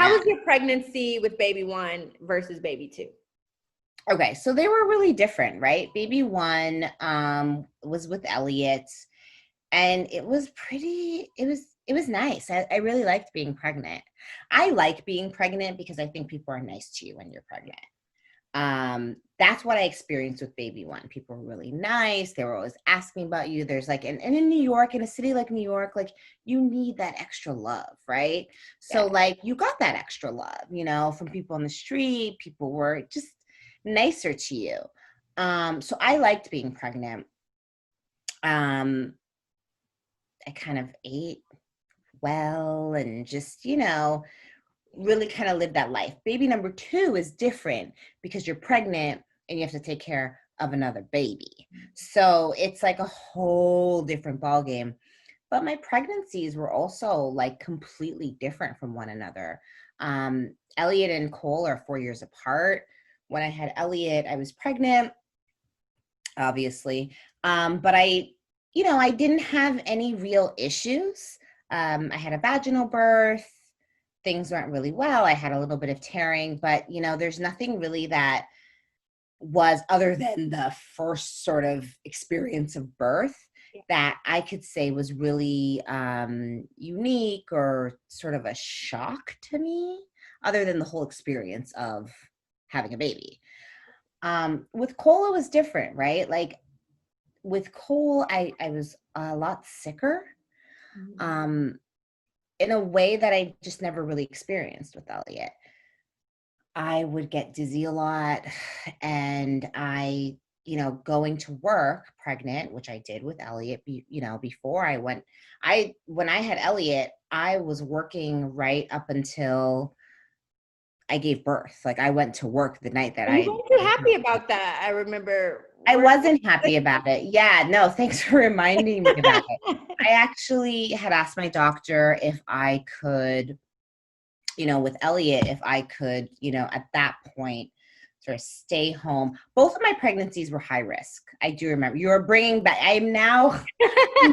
How was your pregnancy with baby one versus baby two? Okay, so they were really different, right? Baby one was with Elliot, and it was nice. I really liked being pregnant. I like being pregnant because I think people are nice to you when you're pregnant. That's what I experienced with baby one. People were really nice. They were always asking about you. There's like, and in New York, in a city like New York, like you need that extra love, right? So like you got that extra love, you know, from people on the street. People were just nicer to you. So I liked being pregnant. I kind of ate well and just, you know, really kind of live that life. Baby number two is different because you're pregnant and you have to take care of another baby. So it's like a whole different ballgame. But my pregnancies were also like completely different from one another. Elliot and Cole are 4 years apart. When I had Elliot, I was pregnant, obviously. But I didn't have any real issues. I had a vaginal birth. Things went really well. I had a little bit of tearing, but you know, there's nothing really that was other than the first sort of experience of birth that I could say was really unique or sort of a shock to me, other than the whole experience of having a baby. With Cole, it was different, right? Like with Cole, I was a lot sicker. In a way that I just never really experienced with Elliot. I would get dizzy a lot, and going to work pregnant, which I did with Elliot, before when I had Elliot, I was working right up until I gave birth. Like I went to work the night that you weren't too happy about that. I remember. I wasn't happy about it. Yeah, no, thanks for reminding me about it. I actually had asked my doctor if I could, with Elliot, if I could, at that point, sort of stay home. Both of my pregnancies were high risk. I do remember. You're bringing back, I'm now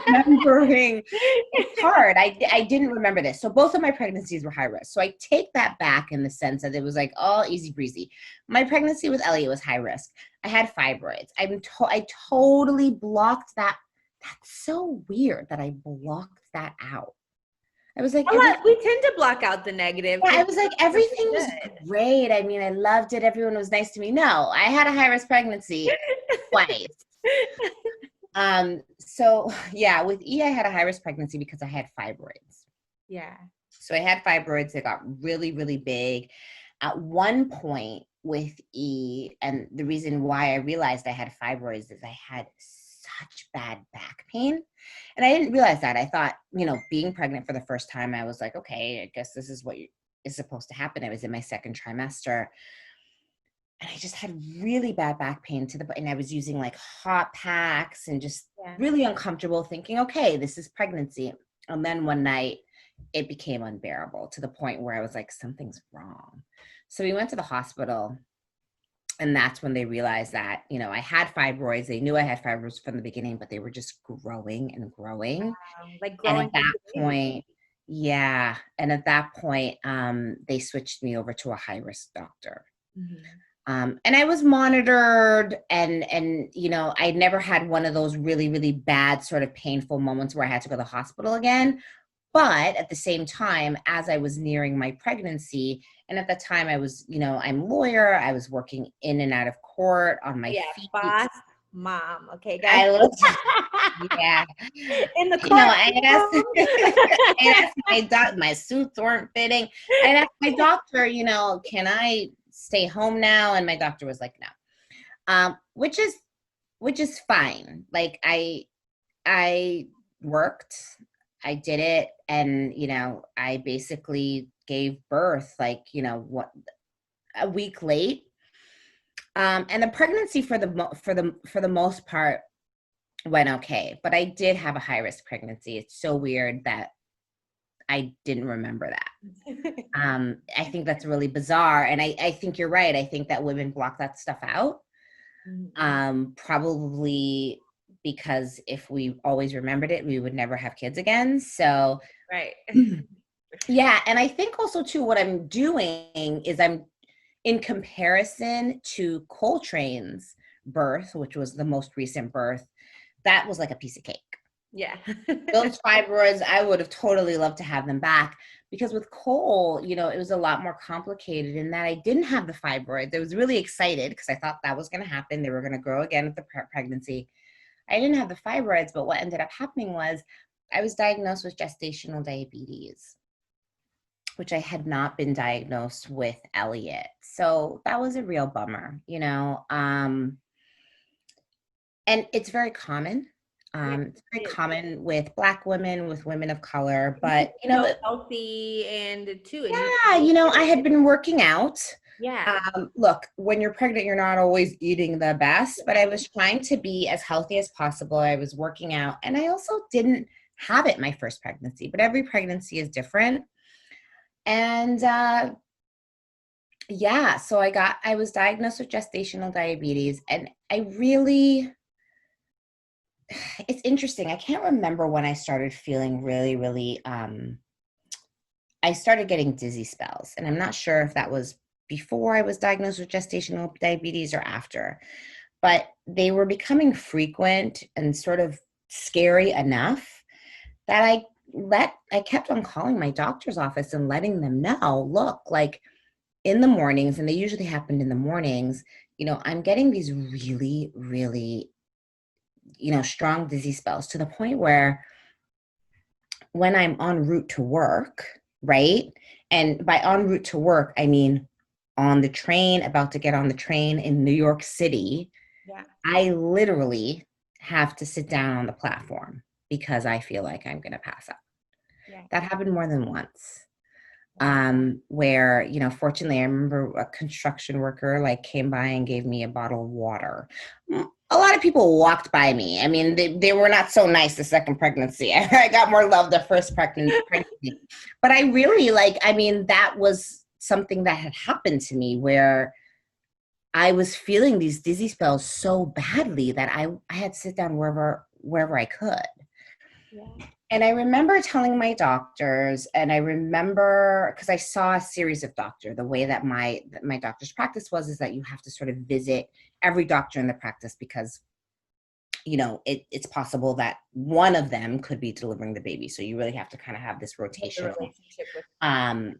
remembering. It's hard. I didn't remember this. So both of my pregnancies were high risk. So I take that back in the sense that it was like all easy breezy. My pregnancy with Elliot was high risk. I had fibroids. I totally blocked that. That's so weird that I blocked that out. I was like, we tend to block out the negative. Yeah, I was like, everything was great. I mean, I loved it. Everyone was nice to me. No, I had a high risk pregnancy twice. So yeah, with E, I had a high risk pregnancy because I had fibroids. Yeah. So I had fibroids that got really, really big. At one point with E, and the reason why I realized I had fibroids is I had such bad back pain. And I didn't realize that. I thought, being pregnant for the first time, I was like, okay, I guess this is what is supposed to happen. I was in my second trimester. And I just had really bad back pain and I was using like hot packs and just really uncomfortable, thinking, okay, this is pregnancy. And then one night it became unbearable to the point where I was like, something's wrong. So we went to the hospital. And that's when they realized that, I had fibroids. They knew I had fibroids from the beginning, but they were just growing and growing. Like growing. And at that point, And at that point, they switched me over to a high-risk doctor. Mm-hmm. And I was monitored and I never had one of those really, really bad sort of painful moments where I had to go to the hospital again. But at the same time, as I was nearing my pregnancy, and at the time I was, I'm a lawyer, I was working in and out of court on my feet. Boss mom. Okay, guys. In the court. I asked my doctor, my suits weren't fitting. I asked my doctor, can I stay home now? And my doctor was like, no, which is fine. Like I worked. I did it, and I basically gave birth like a week late, and the pregnancy for the most part went okay, but I did have a high risk pregnancy. It's so weird that I didn't remember that. I think that's really bizarre, and I think you're right. I think that women block that stuff out, probably because if we always remembered it, we would never have kids again. So right. Yeah. And I think also too, what I'm doing is I'm in comparison to Coltrane's birth, which was the most recent birth, that was like a piece of cake. Yeah. Those fibroids, I would have totally loved to have them back, because with Cole, you know, it was a lot more complicated in that I didn't have the fibroids. I was really excited because I thought that was going to happen. They were going to grow again with the pregnancy. I didn't have the fibroids, but what ended up happening was I was diagnosed with gestational diabetes, which I had not been diagnosed with Elliot. So that was a real bummer, you know. And it's very common. Yeah, It's very it is. common with Black women, with women of color, You but you know, so healthy and too, and you yeah, you know, I had been working out. yeah. Look, when you're pregnant, you're not always eating the best, but I was trying to be as healthy as possible. I was working out, and I also didn't have it my first pregnancy, but every pregnancy is different. And yeah, so I was diagnosed with gestational diabetes, and I really, it's interesting. I can't remember when I started feeling really, I started getting dizzy spells, and I'm not sure if that was before I was diagnosed with gestational diabetes or after, but they were becoming frequent and sort of scary enough that I kept on calling my doctor's office and letting them know, look, like in the mornings, and they usually happened in the mornings, you know, I'm getting these really, you know, strong dizzy spells to the point where when I'm en route to work, right? And by en route to work, I mean on the train, about to get on the train in New York City, Yeah. I literally have to sit down on the platform because I feel like I'm going to pass out. Yeah. That happened more than once. Wow. Where, you know, fortunately, I remember a construction worker like came by and gave me a bottle of water. A lot of people walked by me. I mean, they were not so nice the second pregnancy. I got more love the first pregnancy. But I really like, I mean, that was something that had happened to me where I was feeling these dizzy spells so badly that I had to sit down wherever I could. Yeah. And I remember telling my doctors, and I remember because I saw a series of doctor. The way that my doctor's practice was is that you have to sort of visit every doctor in the practice because, you know, it's possible that one of them could be delivering the baby. So you really have to kind of have this With the rotational relationship with um,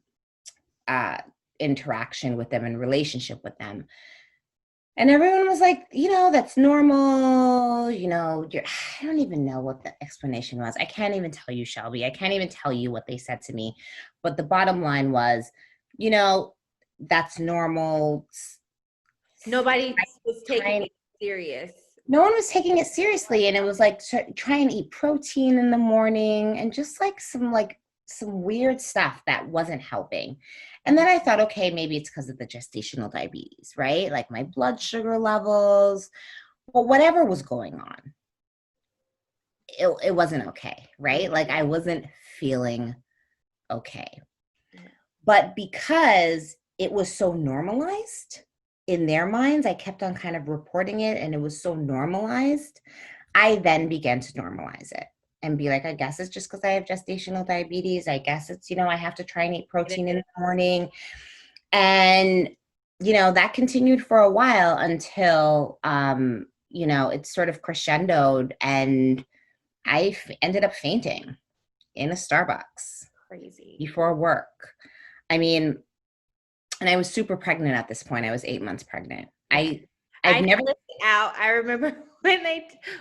uh, interaction with them and relationship with them. And everyone was like, you know, that's normal. You know, I don't even know what the explanation was. I can't even tell you, Shelby. I can't even tell you what they said to me. But the bottom line was, you know, that's normal. nobody was taking Trying, it serious. no one was taking it seriously. And it was like, try and eat protein in the morning and just like some weird stuff that wasn't helping. And then I thought, okay, maybe it's because of the gestational diabetes, right? Like my blood sugar levels, well, whatever was going on, it wasn't okay, right? Like I wasn't feeling okay. But because it was so normalized in their minds, I kept on kind of reporting it and it was so normalized. I then began to normalize it and be like, I guess it's just because I have gestational diabetes. I guess it's, you know, I have to try and eat protein in the morning. And, you know, that continued for a while until, you know, it sort of crescendoed and ended up fainting in a Starbucks Crazy. before work. I mean, and I was super pregnant at this point. I was 8 months pregnant. Yeah. I've I never flipped out. I remember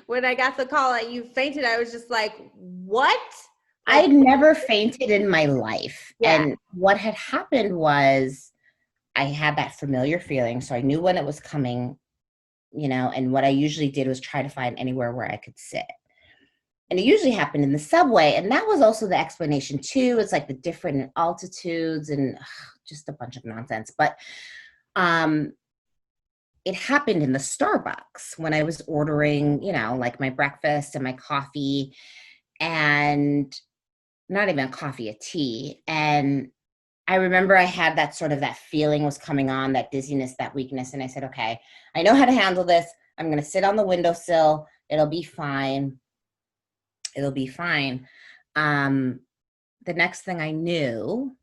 when I got the call that you fainted, I was just like, what? Like, I'd never fainted in my life. yeah. And what had happened was I had that familiar feeling. So I knew when it was coming, you know, and what I usually did was try to find anywhere where I could sit. And it usually happened in the subway. And that was also the explanation too. It's like the different altitudes and just a bunch of nonsense. But it happened in the Starbucks when I was ordering, you know, like my breakfast and my coffee, and not even coffee, a tea. And I remember I had that sort of that feeling was coming on, that dizziness, that weakness. And I said, okay, I know how to handle this. I'm going to sit on the windowsill. It'll be fine. It'll be fine. the next thing I knew,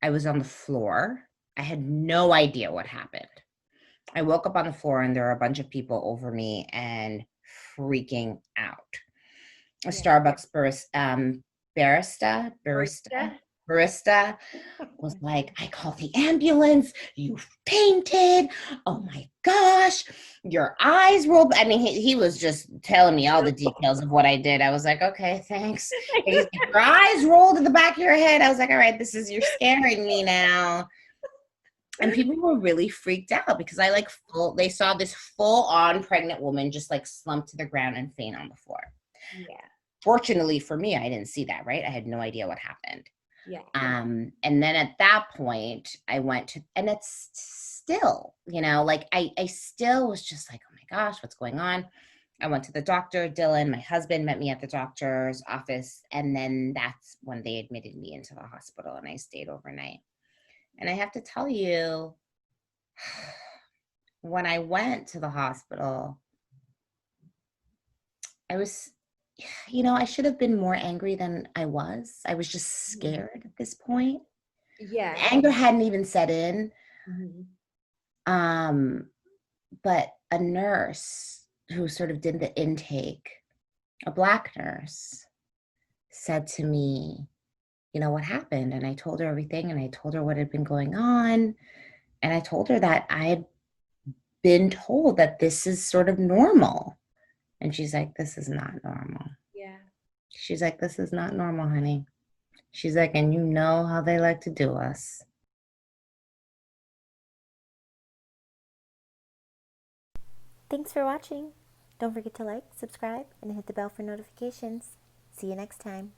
I was on the floor. I had no idea what happened. I woke up on the floor and there were a bunch of people over me and freaking out. A Yeah. Starbucks barista, Barista. barista was like, I called the ambulance. You fainted. Oh my gosh. Your eyes rolled. I mean, he was just telling me all the details of what I did. I was like, okay, thanks. He's like, your eyes rolled in the back of your head. I was like, all right, you're scaring me now. And people were really freaked out because they saw this full on pregnant woman just like slump to the ground and faint on the floor. Yeah. Fortunately for me, I didn't see that, right? I had no idea what happened. Yeah. And then at that point I went to, and it's still, like I still was just like, oh my gosh, what's going on? I went to the doctor. Dylan, my husband, met me at the doctor's office. And then that's when they admitted me into the hospital and I stayed overnight. And I have to tell you, when I went to the hospital, I was, I should have been more angry than I was. I was just scared at this point. Yeah. The anger hadn't even set in. Mm-hmm. But a nurse who sort of did the intake, a Black nurse, said to me, what happened? And I told her everything, and I told her what had been going on. And I told her that I had been told that this is sort of normal. And she's like, this is not normal. Yeah. She's like, this is not normal, honey. She's like, and you know how they like to do us. Thanks for watching. Don't forget to like, subscribe, and hit the bell for notifications. See you next time.